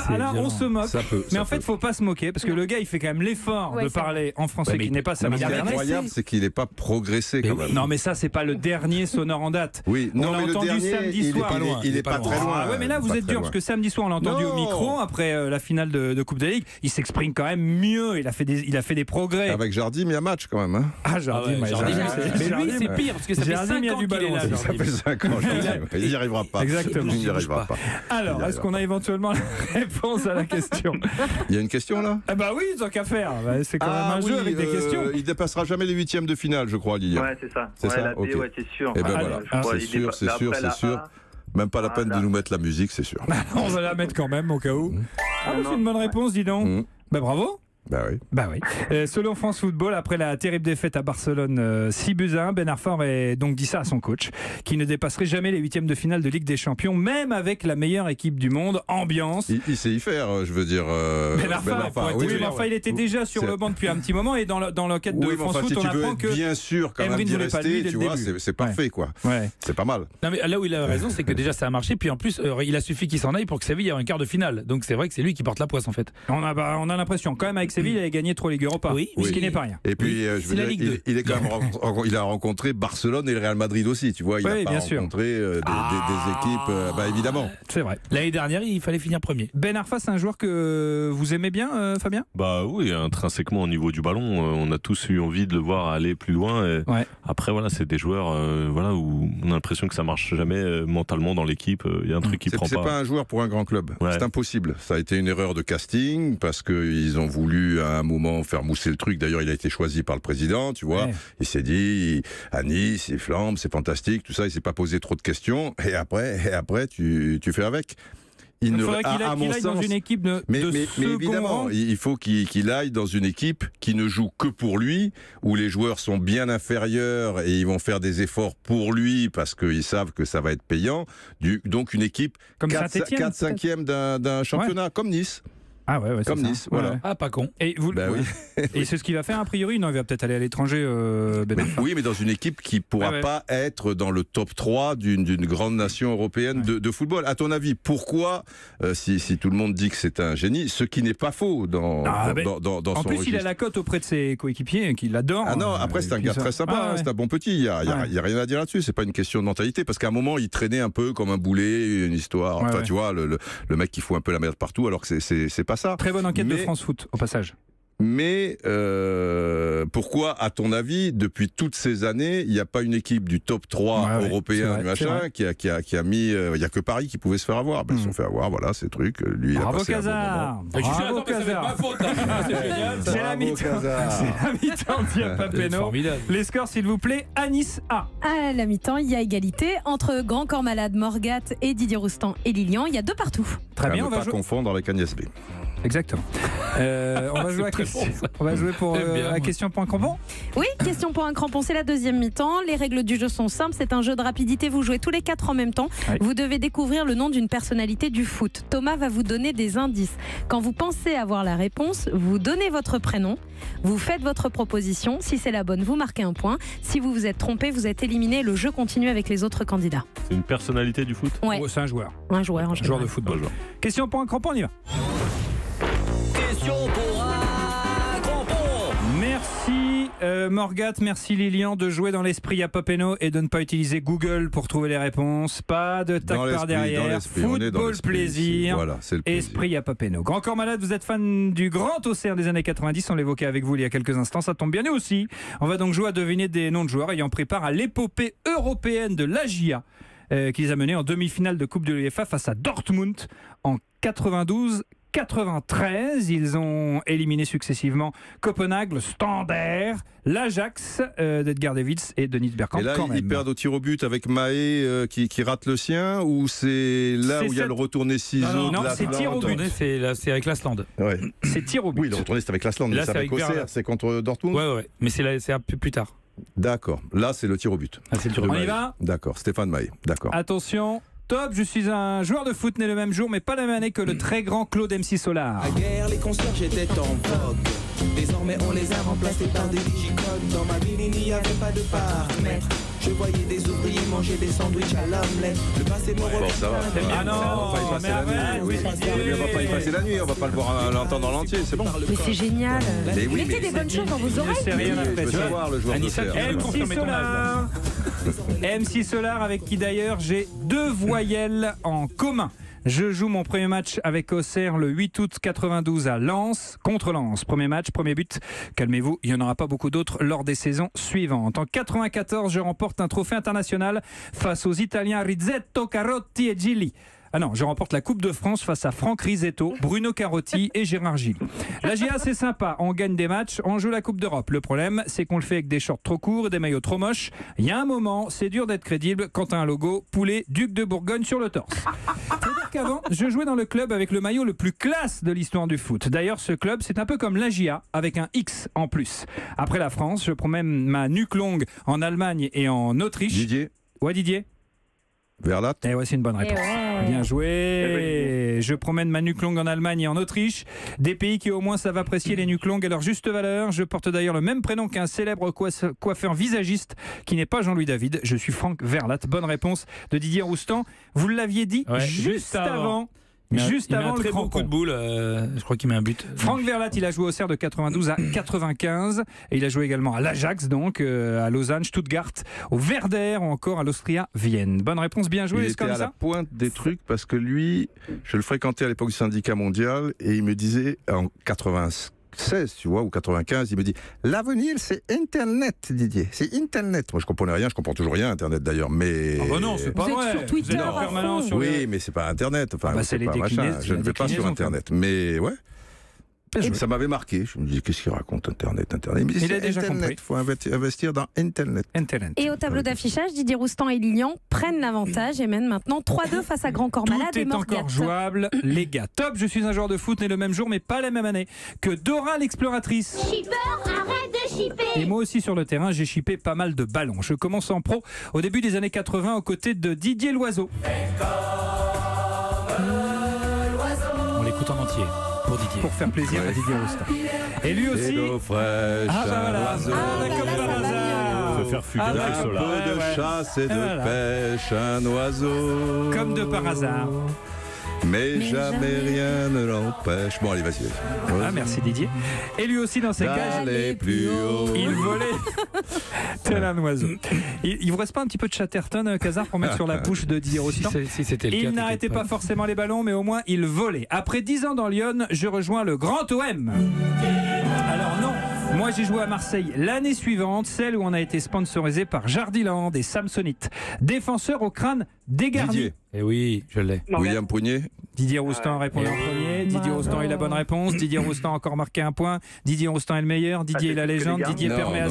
Alors on se moque, mais en fait il ne faut pas se moquer parce que le gars il fait quand même l'effort de parler en français qui n'est pas sa manière. Ce qui est incroyable, c'est qu'il n'est pas progressé quand même. Non mais ça c'est pas le dernier sonore en date. Oui, on l'a entendu samedi soir. Il n'est pas très loin. Ah ouais, mais là vous êtes dur parce que samedi soir on l'a entendu au micro après la finale de Coupe de Ligue. Il s'exprime quand même mieux. Il a fait des progrès. Avec Jardim il y a match quand même. Ah Jardim, mais lui c'est pire parce que ça fait 5 ans qu'il est là. Ça fait 5 ans. Il n'y arrivera pas. Exactement. Il n'y arrivera pas. Alors est-ce qu'on a éventuellement la réponse à la question? Il y a une question là? Ah bah oui, tant qu'à faire. C'est quand même un jeu avec des questions. Il dépassera jamais les 8e de finale, je crois, Lilian. Ouais, c'est ça. C'est ça, la B, okay. Ouais, c'est sûr. Et ben voilà, c'est sûr. Même pas la peine de nous mettre la musique, c'est sûr. On va la mettre quand même au cas où. Ah, c'est une bonne réponse, dis donc. Bah bravo. Bah oui. Bah oui. Selon France Football, après la terrible défaite à Barcelone 6-1, Ben Arfa aurait donc dit ça à son coach, qui ne dépasserait jamais les 8e de finale de Ligue des Champions, même avec la meilleure équipe du monde. Ambiance. Il sait y faire, je veux dire. Ben Arfa, oui, mais enfin, il était déjà sur le banc depuis un petit moment, et dans l'enquête de France Foot, si on apprend que bien sûr, quand même d'y rester, tu vois, c'est parfait, quoi. Ouais. C'est pas mal. Non, mais là où il a raison, c'est que déjà ça a marché, puis en plus, il a suffi qu'il s'en aille pour que Séville ait un quart de finale. Donc c'est vrai que c'est lui qui porte la poisse, en fait. On a l'impression, quand même, avec Séville, il a gagné 3 Ligue Europa. Oui, ce qui n'est pas rien. Et puis, je veux dire, il est quand même il a rencontré Barcelone et le Real Madrid aussi, tu vois. Il a pas rencontré des équipes, évidemment. C'est vrai. L'année dernière, il fallait finir premier. Ben Arfa, c'est un joueur que vous aimez bien, Fabien ? Bah oui, intrinsèquement au niveau du ballon, on a tous eu envie de le voir aller plus loin. Et après, voilà, c'est des joueurs où on a l'impression que ça marche jamais mentalement dans l'équipe. Il y a un truc qui prend pas. C'est pas un joueur pour un grand club. C'est impossible. Ça a été une erreur de casting parce qu'ils ont voulu à un moment faire mousser le truc. D'ailleurs, il a été choisi par le président, tu vois. Il s'est dit, à Nice, il flambe, c'est fantastique, tout ça. Il s'est pas posé trop de questions. Et après, tu fais avec. Il faudrait qu'il aille dans une équipe de mais évidemment, il faut qu'il aille dans une équipe qui ne joue que pour lui, où les joueurs sont bien inférieurs et ils vont faire des efforts pour lui parce qu'ils savent que ça va être payant. Donc une équipe 4-5e d'un championnat, comme Nice. Ah ouais, comme Nice, voilà. Ah, pas con. Et et c'est ce qu'il va faire a priori. Non, il va peut-être aller à l'étranger. Oui, mais dans une équipe qui pourra pas être dans le top 3 d'une grande nation européenne de football. À ton avis, pourquoi, si tout le monde dit que c'est un génie, ce qui n'est pas faux dans son En plus, il a la cote auprès de ses coéquipiers qui l'adorent. Ah non, après c'est un gars très sympa, c'est un bon petit. Il y a rien à dire là-dessus. C'est pas une question de mentalité, parce qu'à un moment il traînait un peu comme un boulet, une histoire. Enfin, tu vois, le mec qui fout un peu la merde partout, alors que c'est pas ça. Très bonne enquête de France Foot, au passage. Mais pourquoi, à ton avis, depuis toutes ces années, il n'y a pas une équipe du top 3 européen qui a mis... Il n'y a que Paris qui pouvait se faire avoir. Ils se sont fait avoir, voilà, ces trucs. Lui, Bravo, il a passé Casar. Bravo, Casar. C'est la mi-temps, dit Papeno. Les scores, s'il vous plaît, à Nice A. À la mi-temps, il y a égalité entre Grand Corps Malade, Morgat et Didier Roustan et Lilian. Il y a 2 partout. Très bien, on va pas confondre avec Agnès B. Exactement. On va jouer pour la question pour un crampon. Oui, question pour un crampon, c'est la deuxième mi-temps. Les règles du jeu sont simples, c'est un jeu de rapidité. Vous jouez tous les 4 en même temps. Vous devez découvrir le nom d'une personnalité du foot. Thomas va vous donner des indices. Quand vous pensez avoir la réponse, vous donnez votre prénom, vous faites votre proposition. Si c'est la bonne, vous marquez un point. Si vous vous êtes trompé, vous êtes éliminé. Le jeu continue avec les autres candidats. C'est une personnalité du foot ? C'est un joueur. Un joueur de football. Question pour un crampon, on y va. Question pour un crampon. Merci Morgat, merci Lilian de jouer dans l'esprit à Papeno et de ne pas utiliser Google pour trouver les réponses. Pas de tac par derrière. Football plaisir. Voilà, c'est le plaisir. Esprit à Papeno. Grand Corps Malade, vous êtes fan du grand Auxerre des années 90. On l'évoquait avec vous il y a quelques instants. Ça tombe bien, nous aussi. On va donc jouer à deviner des noms de joueurs ayant pris part à l'épopée européenne de l'AGIA qui les a menés en demi-finale de Coupe de l'UEFA face à Dortmund en 92-93, ils ont éliminé successivement Copenhague, le Standard, l'Ajax d'Edgar Davids et Dennis Bergkamp. Et là, ils perdent au tir au but avec Mahé qui rate le sien, ou c'est là où il y a le retourné ciseau? Non, c'est tir au but. C'est avec l'Asland. Ouais. C'est tir au but. Oui, le retourné c'est avec l'Asland, mais c'est avec Auxerre, c'est contre Dortmund. Ouais, mais c'est un peu plus tard. D'accord. Là, c'est le tir au but. C'est le tir au but. On y va. D'accord. Stéphane Mahé. D'accord. Attention. Top, je suis un joueur de foot né le même jour, mais pas la même année que le très grand Claude MC Solar. À guerre, les concerts j'étais en vogue. Désormais, on les a remplacés par des digicodes. Dans ma ville, il n'y avait pas de paramètres. Je voyais des ouvriers manger des sandwichs à l'omelette. Le passé me Bon, ça va. Ah non, on va pas y passer la nuit. On va pas y passer la nuit, on va pas le voir l'entendre en entier, c'est bon. Mais c'est génial. Oui, mettez des bonnes choses dans vos oreilles. Je veux savoir le joueur d'Auxerre. MC Solar, avec qui d'ailleurs j'ai 2 voyelles en commun. Je joue mon premier match avec Auxerre le 8 août 92 à Lens, contre Lens. Premier match, premier but. Calmez-vous, il n'y en aura pas beaucoup d'autres lors des saisons suivantes. En 94, je remporte un trophée international face aux Italiens Rizzetto, Carotti et Gilli. Ah non, je remporte la Coupe de France face à Franck Risetto, Bruno Carotti et Gérard Gilles. La GA, c'est sympa, on gagne des matchs, on joue la Coupe d'Europe. Le problème, c'est qu'on le fait avec des shorts trop courts et des maillots trop moches. Il y a un moment, c'est dur d'être crédible quand t'as un logo poulet Duc de Bourgogne sur le torse. C'est-à-dire qu'avant, je jouais dans le club avec le maillot le plus classe de l'histoire du foot. D'ailleurs, ce club, c'est un peu comme la GA, avec un X en plus. Après la France, je promène ma nuque longue en Allemagne et en Autriche. Didier. Ouais, Didier. Verlat. Et ouais, c'est une bonne réponse. Bien joué. Je promène ma nuque longue en Allemagne et en Autriche. Des pays qui au moins savent apprécier les nuques longues à leur juste valeur. Je porte d'ailleurs le même prénom qu'un célèbre coiffeur visagiste qui n'est pas Jean-Louis David. Je suis Franck Verlat. Bonne réponse de Didier Roustan. Vous l'aviez dit juste avant. Juste avant le bon coup de boule, je crois qu'il met un but. Franck Verlat, il a joué au Cerf de 92 à 95 et il a joué également à l'Ajax, donc à Lausanne, Stuttgart, au Werder ou encore à l'Austria Vienne. Bonne réponse, bien joué. Il était à la pointe des trucs parce que lui, je le fréquentais à l'époque du syndicat mondial et il me disait en 96, tu vois, ou 95, il me dit l'avenir c'est Internet, Didier, c'est Internet. Moi je comprenais rien, je comprends toujours rien Internet d'ailleurs, mais non, c'est pas vrai. Sur Twitter, en permanence sur oui, mais c'est pas Internet. Enfin, c'est les pas machin. Je ne vais pas sur Internet, mais ouais. Ça m'avait marqué. Je me dis, qu'est-ce qu'il raconte Internet? Il a déjà compris. Il faut investir dans Internet. Et au tableau d'affichage, Didier Roustan et Lilian prennent l'avantage et mènent maintenant 3-2 face à Grand Corps Malade et Morgat. Tout est encore jouable, les gars. Top, je suis un joueur de foot né le même jour, mais pas la même année que Dora l'exploratrice. Shipper, arrête de shipper. Et moi aussi sur le terrain, j'ai shippé pas mal de ballons. Je commence en pro au début des années 80 aux côtés de Didier Loiseau. On l'écoute en entier. Pour Didier. Pour faire plaisir à Didier Roustan. Et lui aussi. On peut faire fuguer le soleil. Un peu de chasse et de pêche, un oiseau. Comme de par hasard. Mais jamais rien ne l'empêche. Bon, allez, vas-y. Ah, merci Didier. Et lui aussi, dans ses cages, plus haut. il volait tel un oiseau. Il vous reste pas un petit peu de Chatterton, Casar, pour mettre sur la bouche de Didier Roustan? Si c'était le cas. Il n'arrêtait pas forcément les ballons, mais au moins il volait. Après 10 ans dans Lyon, je rejoins le grand OM. Alors non, moi j'ai joué à Marseille l'année suivante, celle où on a été sponsorisé par Jardiland et Samsonite. Défenseur au crâne dégarni. Didier. Eh oui, je l'ai. William Prunier. Didier Roustan répond en premier. Didier Roustan est la bonne réponse. Didier Roustan a encore marqué un point. Didier Roustan est le meilleur. Didier est la légende. Didier permet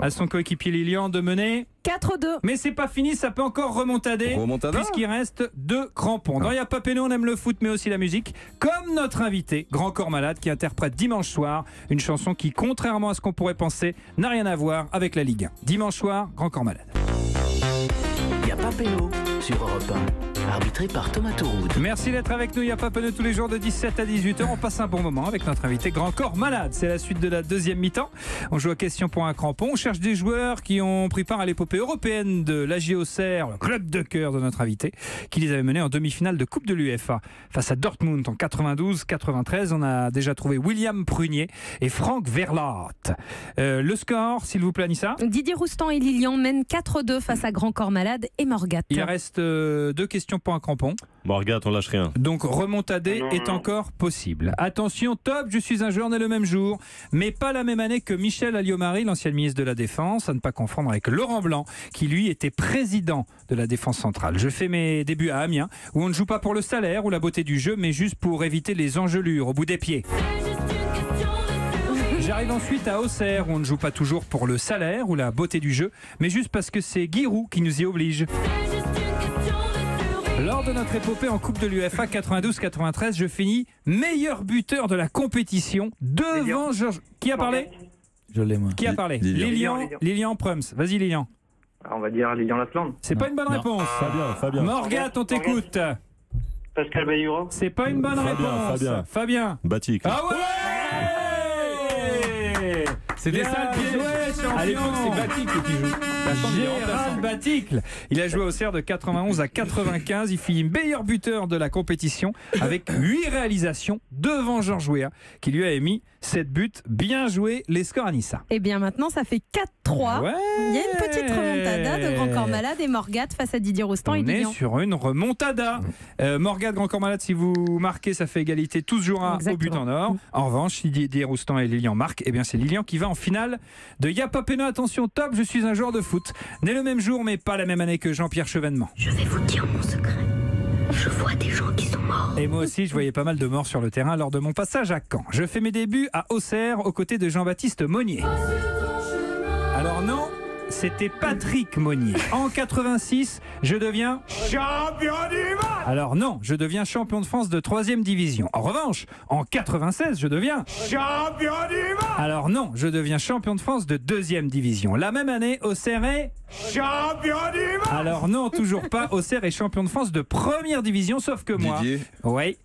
à son coéquipier Lilian de mener 4-2. Mais c'est pas fini, ça peut encore remontader. Puisqu'il reste 2 crampons. Dans Y'a pas péno, on aime le foot mais aussi la musique. Comme notre invité, Grand Corps Malade, qui interprète dimanche soir une chanson qui, contrairement à ce qu'on pourrait penser, n'a rien à voir avec la Ligue 1. Dimanche soir, Grand Corps Malade. Y'a pas péno sur Europe 1, arbitré par Thomas Touroud. Merci d'être avec nous. Y'a pas péno tous les jours de 17 à 18h. On passe un bon moment avec notre invité Grand Corps Malade. C'est la suite de la deuxième mi-temps. On joue à question pour un crampon. On cherche des joueurs qui ont pris part à l'épopée européenne de l'AG Auxerre, le club de cœur de notre invité, qui les avait menés en demi-finale de Coupe de l'UEFA face à Dortmund en 92-93. On a déjà trouvé William Prunier et Franck Verlat. Le score, s'il vous plaît, Anissa. Didier Roustan et Lilian mènent 4-2 face à Grand Corps Malade et Morgat. Il reste 2 questions pour un crampon. Morgat, on lâche rien. Donc remontader est encore possible. Attention, top, je suis un joueur né le même jour, mais pas la même année que Michel Alliot-Marie, l'ancien ministre de la Défense, à ne pas confondre avec Laurent Blanc, qui lui était président de la Défense centrale. Je fais mes débuts à Amiens, où on ne joue pas pour le salaire ou la beauté du jeu, mais juste pour éviter les engelures au bout des pieds. J'arrive ensuite à Auxerre, où on ne joue pas toujours pour le salaire ou la beauté du jeu, mais juste parce que c'est Giroud qui nous y oblige. Lors de notre épopée en Coupe de l'UEFA 92-93, je finis meilleur buteur de la compétition devant Georges. Qui a parlé? Je l'ai, moi. Qui a parlé? Lilian Prums. Vas-y, Lilian. On va dire Lilian Lasland. C'est pas une bonne réponse. Fabien. Morgat, on t'écoute. Pascal Bayoura. C'est pas une bonne réponse. Fabien. Batik. Ah ouais. C'était ça le piège. À l'époque, c'est Baticle qui joue. Gérald Baticle. Il a joué au Cerf de 91 à 95. Il finit meilleur buteur de la compétition avec 8 réalisations devant Georges Weah, qui lui a émis 7 buts. Bien joué, les scores Anissa. Et bien maintenant, ça fait 4-3. Ouais. Il y a une petite remontada de Grand Corps Malade et Morgat face à Didier Roustan et Lilian. On est sur une remontada. Morgat, Grand Corps Malade, si vous marquez, ça fait égalité. Tous jouera au but en or. En revanche, si Didier Roustan et Lilian marquent, eh bien c'est Lilian qui va en finale de Y'a pas péno. Attention, top, je suis un joueur de foot. Né le même jour, mais pas la même année que Jean-Pierre Chevènement. Je vais vous dire mon secret. Je vois des gens qui sont morts. Et moi aussi, je voyais pas mal de morts sur le terrain lors de mon passage à Caen. Je fais mes débuts à Auxerre aux côtés de Jean-Baptiste Monnier. Alors non, c'était Patrick Monnier. En 86, je deviens champion du monde. Alors non, je deviens champion de France de 3e division. En revanche, en 96, je deviens champion du monde. Alors non, je deviens champion de France de 2e division. La même année, Auxerre est champion du monde. Alors non, toujours pas. Auxerre est champion de France de 1re division, sauf que moi... Didier. Oui.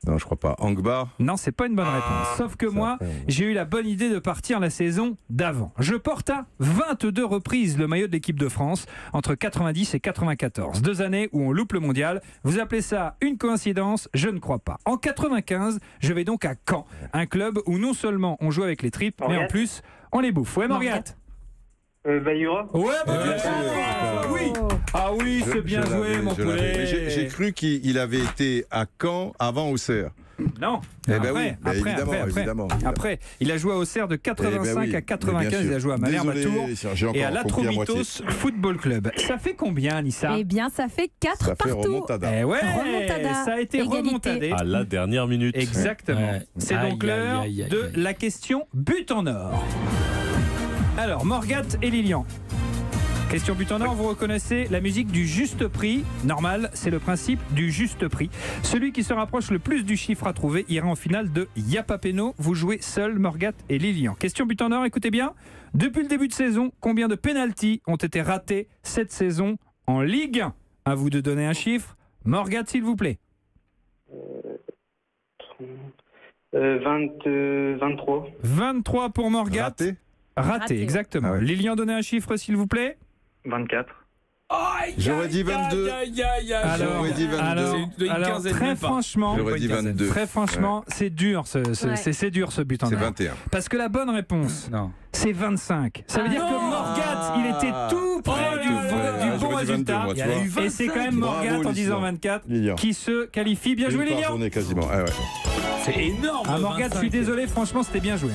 Non, je crois pas. Angbar. Non, c'est pas une bonne réponse. Sauf que moi, j'ai eu la bonne idée de partir la saison d'avant. Je porte à 22 reprises le maillot de l'équipe de France entre 90 et 94. 2 années où on loupe le mondial. Vous appelez ça une coïncidence? Je ne crois pas. En 95, je vais donc à Caen, un club où non seulement on joue avec les tripes, mais en plus, on les bouffe. Ouais, Morgat. Bayura. Ouais, oui. Ah oui, c'est bien joué, mon poulet. J'ai cru qu'il avait été à Caen avant Auxerre. Non. Eh ben évidemment. Après, il a joué à Auxerre de 85 à 95. Il a joué à Malherbe à Tours et à l'Atromitos Football Club. Ça fait combien, Anissa? Eh bien, ça fait 4 partout. Remontada. Eh ouais, remontada. ça a été remontadé. À la dernière minute. Exactement. Ouais. C'est donc l'heure de la question but en or. Alors, Morgat et Lilian. Question but en or, vous reconnaissez la musique du juste prix. Normal, c'est le principe du juste prix. Celui qui se rapproche le plus du chiffre à trouver ira en finale de Yapapeno. Vous jouez seul, Morgat et Lilian. Question but en or, écoutez bien. Depuis le début de saison, combien de pénaltys ont été ratés cette saison en Ligue 1? À vous de donner un chiffre. Morgat, s'il vous plaît. 23. 23 pour Morgat. Raté, exactement. Ah ouais. Lilian, donnez un chiffre, s'il vous plaît. 24. J'aurais dit 22. J'aurais dit 22. Alors, très franchement, j'aurais dit 22. Très franchement, c'est dur, c'est dur ce but en or. C'est 21. Parce que la bonne réponse, c'est 25. Ça veut dire que Morgat, il était tout près du bon résultat. Et c'est quand même Morgat en disant 24 qui se qualifie. Bien joué, Lilian. Quasiment. Ah ouais. C'est énorme. Morgat, je suis désolé, franchement, c'était bien joué.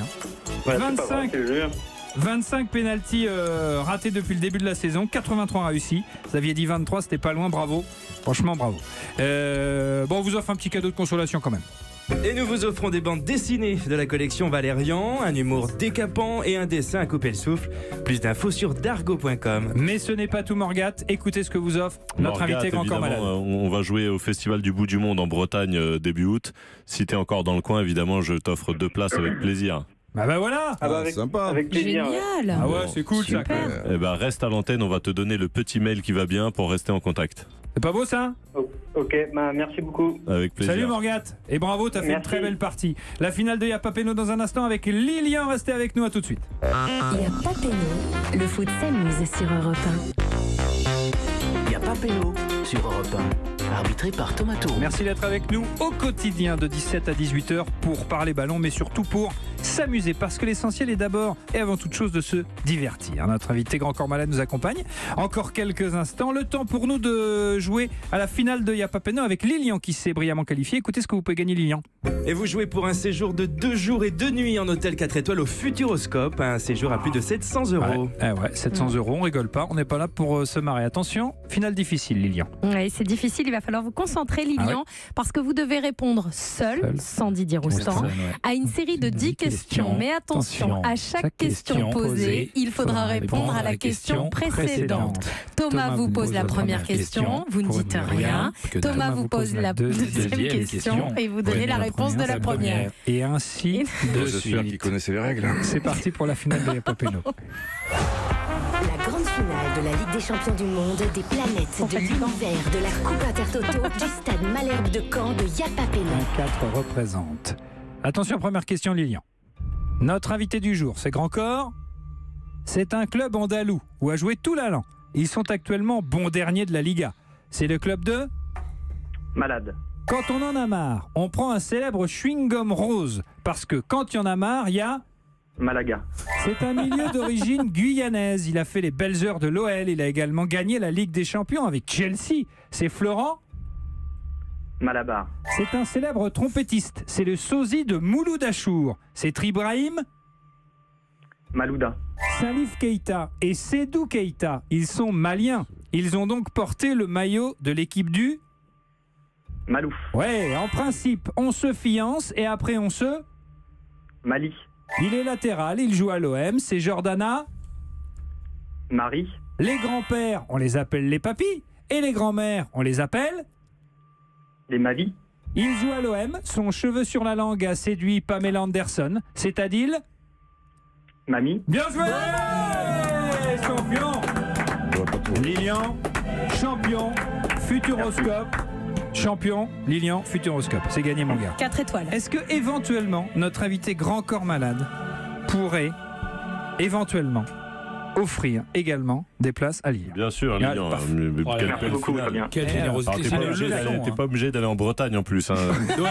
25 pénaltys ratés depuis le début de la saison, 83 réussis. Vous aviez dit 23, c'était pas loin, bravo. Franchement, bravo. Bon, on vous offre un petit cadeau de consolation quand même. Et nous vous offrons des bandes dessinées de la collection Valérian, un humour décapant et un dessin à couper le souffle. Plus d'infos sur dargo.com. Mais ce n'est pas tout, Morgat. Écoutez ce que vous offre notre invité Grand Corps Malade. On va jouer au Festival du Bout du Monde en Bretagne début août. Si t'es encore dans le coin, évidemment, je t'offre 2 places avec plaisir. Bah voilà. Sympa. Avec plaisir. Génial. Ah ouais, c'est cool. Super. Ça. Eh ben, reste à l'antenne, on va te donner le petit mail qui va bien pour rester en contact. C'est pas beau ça? Ok, merci beaucoup. Avec plaisir. Salut Morgat. Et bravo, t'as fait une très belle partie. La finale de Yapapeno dans un instant avec Lilian. Restez avec nous, à tout de suite. Yapapeno, le foot s'amuse sur Europe 1. Yapapeno sur Europe 1, arbitré par Thomas Tour. Merci d'être avec nous au quotidien de 17 à 18h pour parler ballon, mais surtout pour s'amuser, parce que l'essentiel est d'abord et avant toute chose de se divertir. Notre invité Grand Corps Malade nous accompagne. Encore quelques instants, le temps pour nous de jouer à la finale de Yapapeno avec Lilian qui s'est brillamment qualifié. Écoutez ce que vous pouvez gagner, Lilian. Et vous jouez pour un séjour de 2 jours et 2 nuits en hôtel 4 étoiles au Futuroscope, un séjour à plus de 700 €. Ouais, 700 €, on rigole pas, on n'est pas là pour se marrer. Attention, finale difficile, Lilian. Oui, c'est difficile, il va falloir vous concentrer, Lilian, parce que vous devez répondre seul, sans Didier Roustan, à une série de 10 questions. Mais attention, à chaque question posée, il faudra répondre à la question précédente. Thomas vous pose la première question, vous ne dites rien. Thomas vous pose la deuxième question et vous donnez la réponse de la première. Et ainsi de suite. Qui connaissait les règles. C'est parti pour la finale de Yapapeno. La grande finale de la Ligue des Champions du Monde, des planètes, de l'univers, de la Coupe Intertoto, du stade Malherbe de Caen, de Yapapeno. 4 représente. Attention, première question, Lilian. Notre invité du jour, c'est Grand Corps. C'est un club andalou où a joué tout l'Allan. Ils sont actuellement bons derniers de la Liga. C'est le club de Malade. Quand on en a marre, on prend un célèbre chewing-gum rose. Parce que quand il y en a marre, il y a Malaga. C'est un milieu d'origine guyanaise. Il a fait les belles heures de l'OL. Il a également gagné la Ligue des Champions avec Chelsea. C'est Florent Malabar. C'est un célèbre trompettiste. C'est le sosie de Mouloud Achour. C'est Ibrahim Malouda. Salif Keita et Sédou Keita. Ils sont maliens. Ils ont donc porté le maillot de l'équipe du Malouf. Ouais, en principe, on se fiance et après on se... Mali. Il est latéral, il joue à l'OM, c'est Jordana. Marie. Les grands-pères, on les appelle les papis. Et les grands-mères, on les appelle... Les Mavis. Il joue à l'OM, son cheveu sur la langue a séduit Pamela Anderson. C'est Adil. Mamie. Bien joué, champion. Lilian, champion, Futuroscope. Champion, Lilian, Futuroscope. C'est gagné, mon gars. 4 étoiles. Est-ce que éventuellement notre invité Grand Corps Malade pourrait éventuellement offrir également des places à Lille? Bien sûr, Lilian. Merci beaucoup, Fabien. Quelle générosité. T'es pas obligé d'aller en Bretagne en plus. Hein. Non,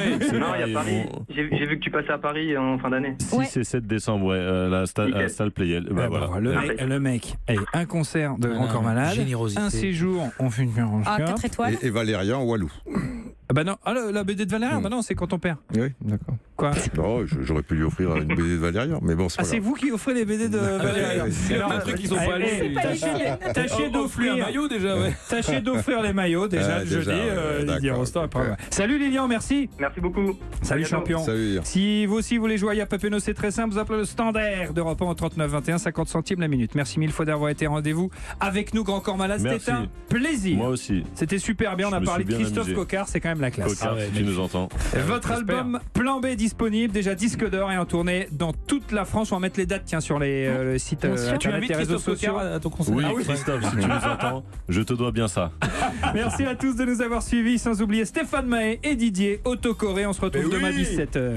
il y a Paris. J'ai vu que tu passais à Paris en fin d'année. 6 et 7 décembre, ouais, la salle Playel. Bah, voilà. Le mec, un concert de Grand Corps Malade, un séjour en Futuroscope. 4 étoiles. Et Valérian en Walou. Bah non, la BD de Valérian, bah non, c'est quand on perd. Oui, d'accord. Quoi? Non, j'aurais pu lui offrir une BD de Valérian, mais bon, c'est pas grave. C'est vous qui offrez les BD de Valérian. C'est un truc qu'ils ont pas allé. Tâchez d'offrir un maillot déjà, ouais. Tâchez d'offrir les maillots déjà le jeudi. Lydia Rostand. Salut Lilian, merci. Merci beaucoup. Salut champion. Salut. Si vous aussi voulez jouer à Papeno, c'est très simple. Vous appelez le standard d'Europe 1 au 39 21, 50 centimes la minute. Merci mille fois d'avoir été rendez-vous avec nous, Grand Corps Malade. C'était un plaisir. Moi aussi. C'était super bien. On a parlé de Christophe Coquart, c'est quand même la classe. Coquart, tu nous entends. Votre album Plan B disponible, déjà disque d'or et en tournée dans toute la France. On va mettre les dates sur les sites internet et réseaux sociaux. À ton concert. Oui, Christophe, si tu nous entends, je te dois bien ça. Merci à tous de nous avoir suivis, sans oublier Stéphane Mahé et Didier Autocoré. On se retrouve demain 17h.